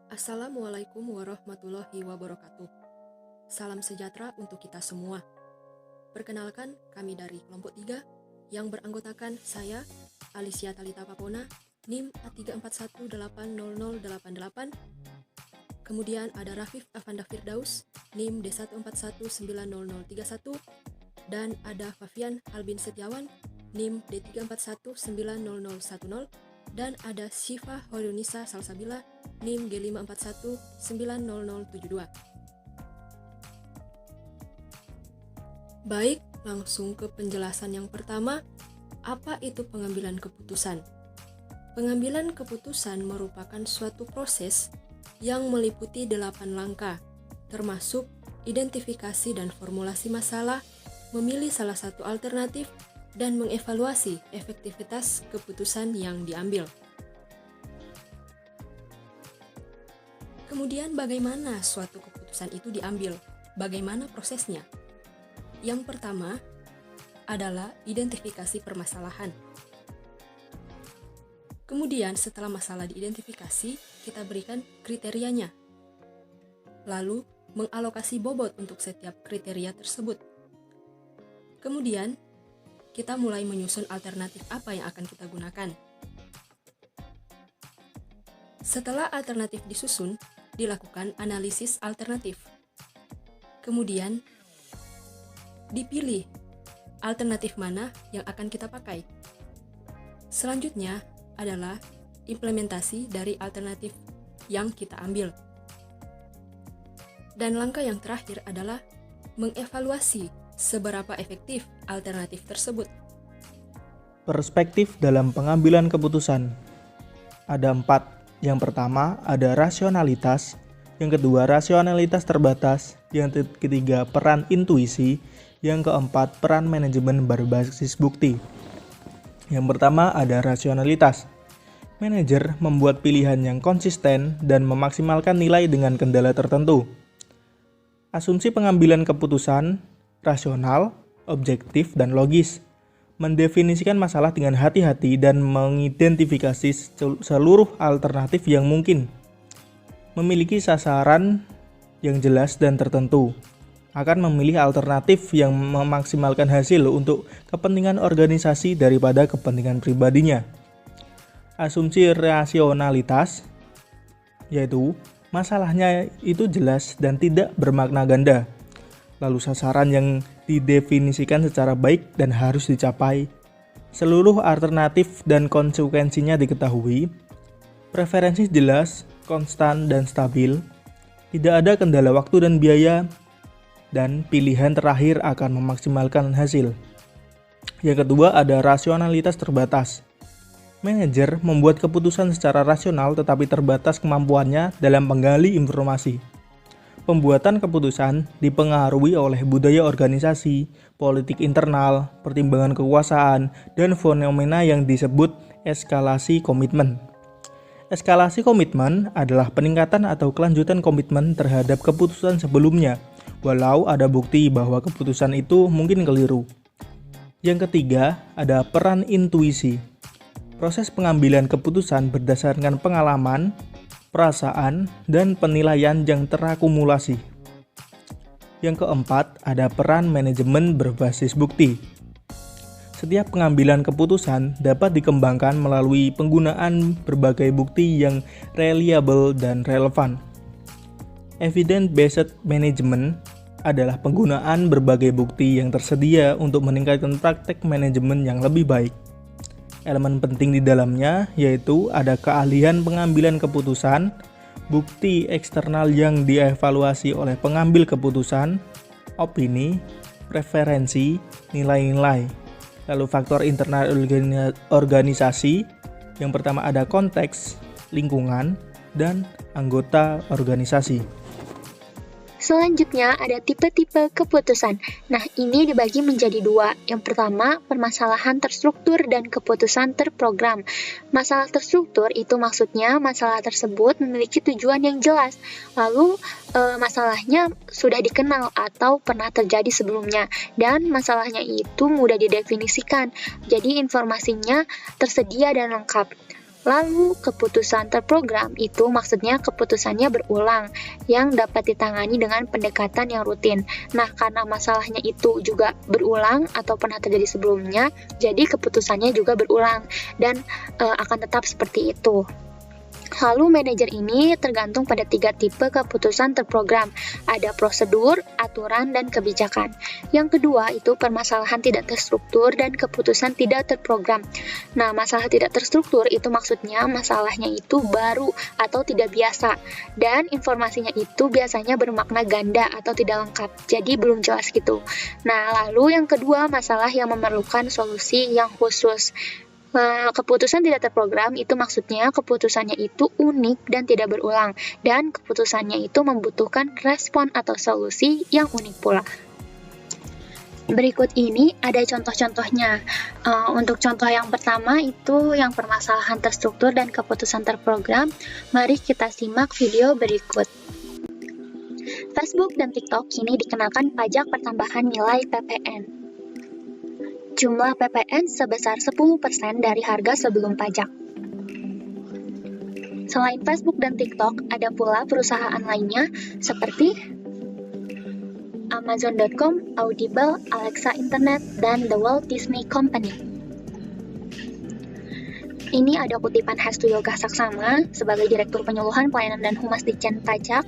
Assalamualaikum warahmatullahi wabarakatuh. Salam sejahtera untuk kita semua. Perkenalkan, kami dari kelompok 3 yang beranggotakan saya, Alicia Talita Papona, NIM A341800088. Kemudian ada Rafif Afanda Firdaus, NIM D14190031. Dan ada Fafian Albin Setiawan, NIM D34190010. Dan ada Syifa Hoirunisa Salsabila, NIM G541900072. Baik, langsung ke penjelasan yang pertama. Apa itu pengambilan keputusan? Pengambilan keputusan merupakan suatu proses yang meliputi 8 langkah, termasuk identifikasi dan formulasi masalah, memilih salah satu alternatif, dan mengevaluasi efektivitas keputusan yang diambil. Kemudian bagaimana suatu keputusan itu diambil? Bagaimana prosesnya? Yang pertama adalah identifikasi permasalahan. Kemudian setelah masalah diidentifikasi, kita berikan kriterianya. Lalu mengalokasi bobot untuk setiap kriteria tersebut. Kemudian kita mulai menyusun alternatif apa yang akan kita gunakan. Setelah alternatif disusun, dilakukan analisis alternatif. Kemudian dipilih alternatif mana yang akan kita pakai. Selanjutnya adalah implementasi dari alternatif yang kita ambil. Dan langkah yang terakhir adalah mengevaluasi seberapa efektif alternatif tersebut. Perspektif dalam pengambilan keputusan. Ada 4. Yang pertama ada rasionalitas, yang kedua rasionalitas terbatas, yang ketiga peran intuisi, yang keempat peran manajemen berbasis bukti. Yang pertama ada rasionalitas. Manajer membuat pilihan yang konsisten dan memaksimalkan nilai dengan kendala tertentu. Asumsi pengambilan keputusan rasional, objektif, dan logis. Mendefinisikan masalah dengan hati-hati dan mengidentifikasi seluruh alternatif yang mungkin. Memiliki sasaran yang jelas dan tertentu. Akan memilih alternatif yang memaksimalkan hasil untuk kepentingan organisasi daripada kepentingan pribadinya. Asumsi rasionalitas, yaitu masalahnya itu jelas dan tidak bermakna ganda. Lalu sasaran yang didefinisikan secara baik dan harus dicapai. Seluruh alternatif dan konsekuensinya diketahui. Preferensi jelas, konstan, dan stabil. Tidak ada kendala waktu dan biaya. Dan pilihan terakhir akan memaksimalkan hasil. Yang kedua ada rasionalitas terbatas. Manajer membuat keputusan secara rasional tetapi terbatas kemampuannya dalam menggali informasi. Pembuatan keputusan dipengaruhi oleh budaya organisasi, politik internal, pertimbangan kekuasaan, dan fenomena yang disebut eskalasi komitmen. Eskalasi komitmen adalah peningkatan atau kelanjutan komitmen terhadap keputusan sebelumnya, walau ada bukti bahwa keputusan itu mungkin keliru. Yang ketiga, ada peran intuisi. Proses pengambilan keputusan berdasarkan pengalaman, perasaan, dan penilaian yang terakumulasi. Yang keempat, ada peran manajemen berbasis bukti. Setiap pengambilan keputusan dapat dikembangkan melalui penggunaan berbagai bukti yang reliable dan relevan. Evidence-based management adalah penggunaan berbagai bukti yang tersedia untuk meningkatkan praktek manajemen yang lebih baik. Elemen penting di dalamnya yaitu ada keahlian pengambilan keputusan, bukti eksternal yang dievaluasi oleh pengambil keputusan, opini, preferensi, nilai-nilai. Lalu faktor internal organisasi, yang pertama ada konteks, lingkungan, dan anggota organisasi. Selanjutnya ada tipe-tipe keputusan. Nah, ini dibagi menjadi 2. Yang pertama, permasalahan terstruktur dan keputusan terprogram. Masalah terstruktur itu maksudnya masalah tersebut memiliki tujuan yang jelas. Lalu, masalahnya sudah dikenal atau pernah terjadi sebelumnya. Dan masalahnya itu mudah didefinisikan. Jadi, informasinya tersedia dan lengkap. Lalu, keputusan terprogram itu maksudnya keputusannya berulang yang dapat ditangani dengan pendekatan yang rutin. Nah, karena masalahnya itu juga berulang atau pernah terjadi sebelumnya, jadi keputusannya juga berulang dan akan tetap seperti itu. Lalu manajer ini tergantung pada 3 tipe keputusan terprogram. Ada prosedur, aturan, dan kebijakan. Yang kedua itu permasalahan tidak terstruktur dan keputusan tidak terprogram. Nah, masalah tidak terstruktur itu maksudnya masalahnya itu baru atau tidak biasa. Dan informasinya itu biasanya bermakna ganda atau tidak lengkap. Jadi belum jelas gitu. Nah, lalu yang kedua masalah yang memerlukan solusi yang khusus. Keputusan tidak terprogram itu maksudnya keputusannya itu unik dan tidak berulang, dan keputusannya itu membutuhkan respon atau solusi yang unik pula. Berikut ini ada contoh-contohnya. Untuk contoh yang pertama itu yang permasalahan terstruktur dan keputusan terprogram. Mari kita simak video berikut. Facebook dan TikTok kini dikenakan pajak pertambahan nilai PPN. Jumlah PPN sebesar 10% dari harga sebelum pajak. Selain Facebook dan TikTok, ada pula perusahaan lainnya seperti Amazon.com, Audible, Alexa Internet, dan The Walt Disney Company. Ini ada kutipan Hestu Yoga Saksama sebagai Direktur Penyuluhan Pelayanan dan Humas Ditjen Pajak.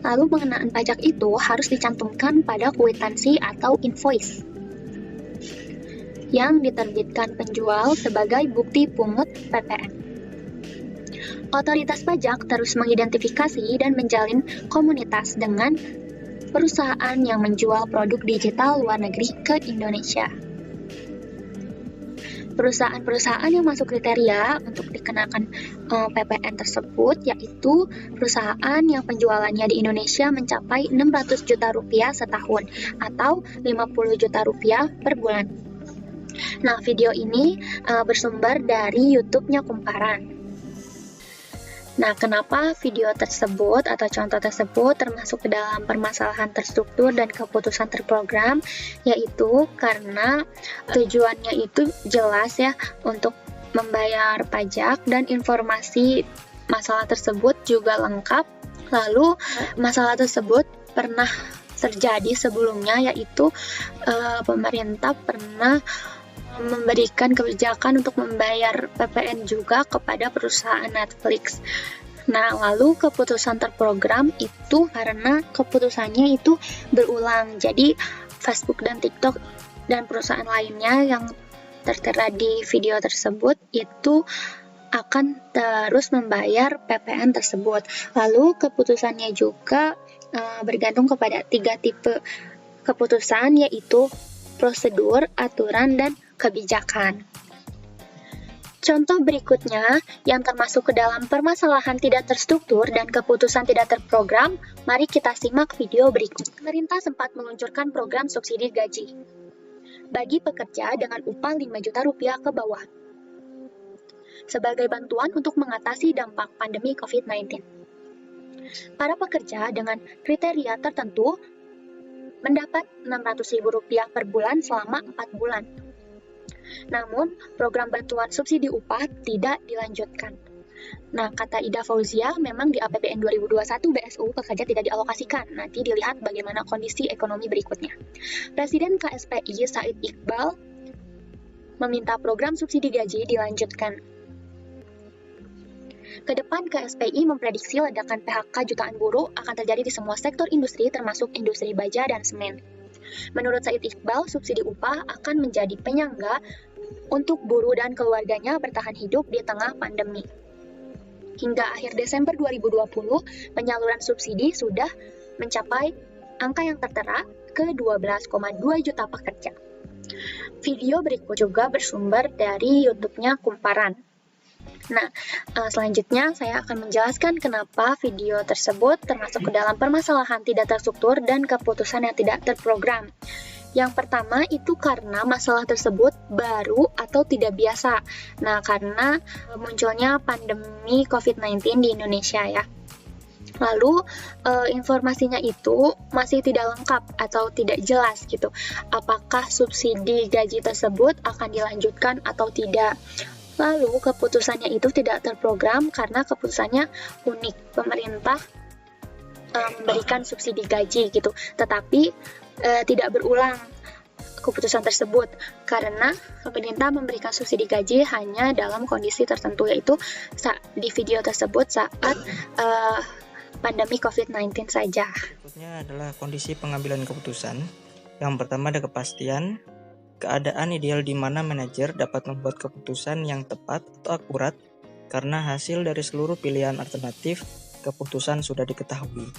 Lalu pengenaan pajak itu harus dicantumkan pada kwitansi atau invoice yang diterbitkan penjual sebagai bukti pungut PPN. Otoritas pajak terus mengidentifikasi dan menjalin komunitas dengan perusahaan yang menjual produk digital luar negeri ke Indonesia. Perusahaan-perusahaan yang masuk kriteria untuk dikenakan PPN tersebut yaitu perusahaan yang penjualannya di Indonesia mencapai 600 juta rupiah setahun atau 50 juta rupiah per bulan. Nah, video ini bersumber dari YouTube-nya Kumparan. Nah, kenapa video tersebut atau contoh tersebut termasuk ke dalam permasalahan terstruktur dan keputusan terprogram? Yaitu karena tujuannya itu jelas ya, untuk membayar pajak dan informasi masalah tersebut juga lengkap. Lalu masalah tersebut pernah terjadi sebelumnya, yaitu pemerintah pernah memberikan kebijakan untuk membayar PPN juga kepada perusahaan Netflix. Nah, lalu keputusan terprogram itu karena keputusannya itu berulang. Jadi, Facebook dan TikTok dan perusahaan lainnya yang tertera di video tersebut itu akan terus membayar PPN tersebut. Lalu, keputusannya juga bergantung kepada 3 tipe keputusan, yaitu prosedur, aturan, dan kebijakan. Contoh berikutnya yang termasuk ke dalam permasalahan tidak terstruktur dan keputusan tidak terprogram, mari kita simak video berikut. Pemerintah sempat meluncurkan program subsidi gaji bagi pekerja dengan upah 5 juta rupiah ke bawah sebagai bantuan untuk mengatasi dampak pandemi COVID-19. Para pekerja dengan kriteria tertentu mendapat Rp600.000 per bulan selama 4 bulan. Namun, program bantuan subsidi upah tidak dilanjutkan. Nah, kata Ida Fauzia, memang di APBN 2021 BSU pekerja tidak dialokasikan. Nanti dilihat bagaimana kondisi ekonomi berikutnya. Presiden KSPI Said Iqbal meminta program subsidi gaji dilanjutkan. Kedepan KSPI memprediksi ledakan PHK jutaan buruh akan terjadi di semua sektor industri termasuk industri baja dan semen. Menurut Said Iqbal, subsidi upah akan menjadi penyangga untuk buruh dan keluarganya bertahan hidup di tengah pandemi. Hingga akhir Desember 2020, penyaluran subsidi sudah mencapai angka yang tertera ke 12,2 juta pekerja. Video berikut juga bersumber dari YouTube-nya Kumparan. Nah, selanjutnya saya akan menjelaskan kenapa video tersebut termasuk ke dalam permasalahan tidak terstruktur dan keputusan yang tidak terprogram. Yang pertama itu karena masalah tersebut baru atau tidak biasa. Nah, karena munculnya pandemi COVID-19 di Indonesia ya. Lalu informasinya itu masih tidak lengkap atau tidak jelas gitu. Apakah subsidi gaji tersebut akan dilanjutkan atau tidak? Lalu keputusannya itu tidak terprogram karena keputusannya unik. Pemerintah memberikan subsidi gaji gitu, tetapi tidak berulang keputusan tersebut karena pemerintah memberikan subsidi gaji hanya dalam kondisi tertentu, yaitu di video tersebut saat pandemi COVID-19 saja. Berikutnya adalah kondisi pengambilan keputusan. Yang pertama ada kepastian, keadaan ideal di mana manajer dapat membuat keputusan yang tepat atau akurat karena hasil dari seluruh pilihan alternatif keputusan sudah diketahui.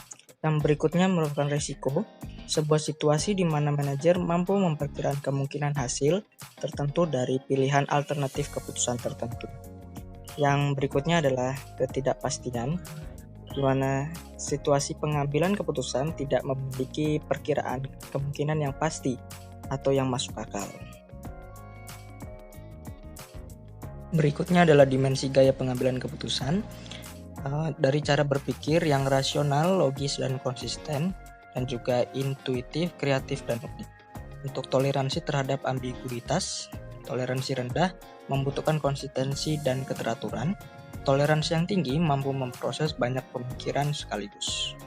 Yang berikutnya merupakan risiko, sebuah situasi di mana manajer mampu memperkirakan kemungkinan hasil tertentu dari pilihan alternatif keputusan tertentu. Yang berikutnya adalah ketidakpastian, di mana situasi pengambilan keputusan tidak memiliki perkiraan kemungkinan yang pasti atau yang masuk akal. Berikutnya adalah dimensi gaya pengambilan keputusan. Dari cara berpikir yang rasional, logis, dan konsisten, dan juga intuitif, kreatif, dan unik. Untuk toleransi terhadap ambiguitas, toleransi rendah membutuhkan konsistensi dan keteraturan. Toleransi yang tinggi mampu memproses banyak pemikiran sekaligus.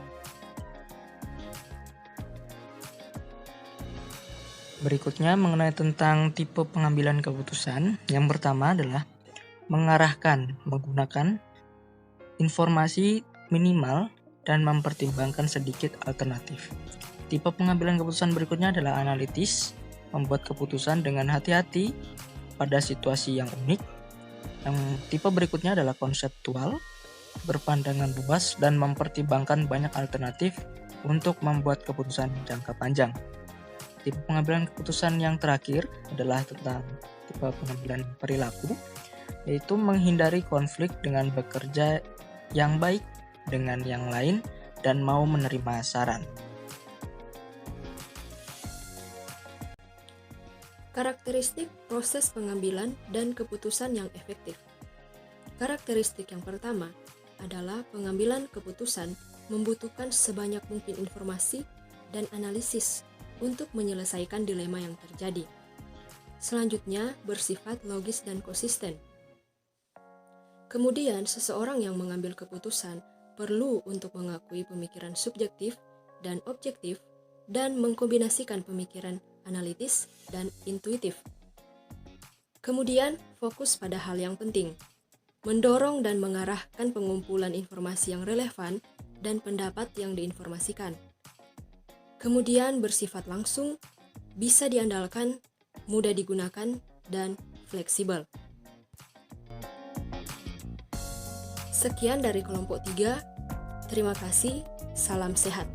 Berikutnya mengenai tentang tipe pengambilan keputusan. Yang pertama adalah mengarahkan, menggunakan informasi minimal dan mempertimbangkan sedikit alternatif. Tipe pengambilan keputusan berikutnya adalah analitis, membuat keputusan dengan hati-hati pada situasi yang unik. Yang tipe berikutnya adalah konseptual, berpandangan luas dan mempertimbangkan banyak alternatif untuk membuat keputusan jangka panjang. Tipe pengambilan keputusan yang terakhir adalah tentang tipe pengambilan perilaku, yaitu menghindari konflik dengan bekerja yang baik dengan yang lain dan mau menerima saran. Karakteristik proses pengambilan dan keputusan yang efektif. Karakteristik yang pertama adalah pengambilan keputusan membutuhkan sebanyak mungkin informasi dan analisis untuk menyelesaikan dilema yang terjadi. Selanjutnya, bersifat logis dan konsisten. Kemudian, seseorang yang mengambil keputusan perlu untuk mengakui pemikiran subjektif dan objektif dan mengkombinasikan pemikiran analitis dan intuitif. Kemudian, fokus pada hal yang penting, mendorong dan mengarahkan pengumpulan informasi yang relevan dan pendapat yang diinformasikan. Kemudian, bersifat langsung, bisa diandalkan, mudah digunakan, dan fleksibel. Sekian dari kelompok 3. Terima kasih, salam sehat.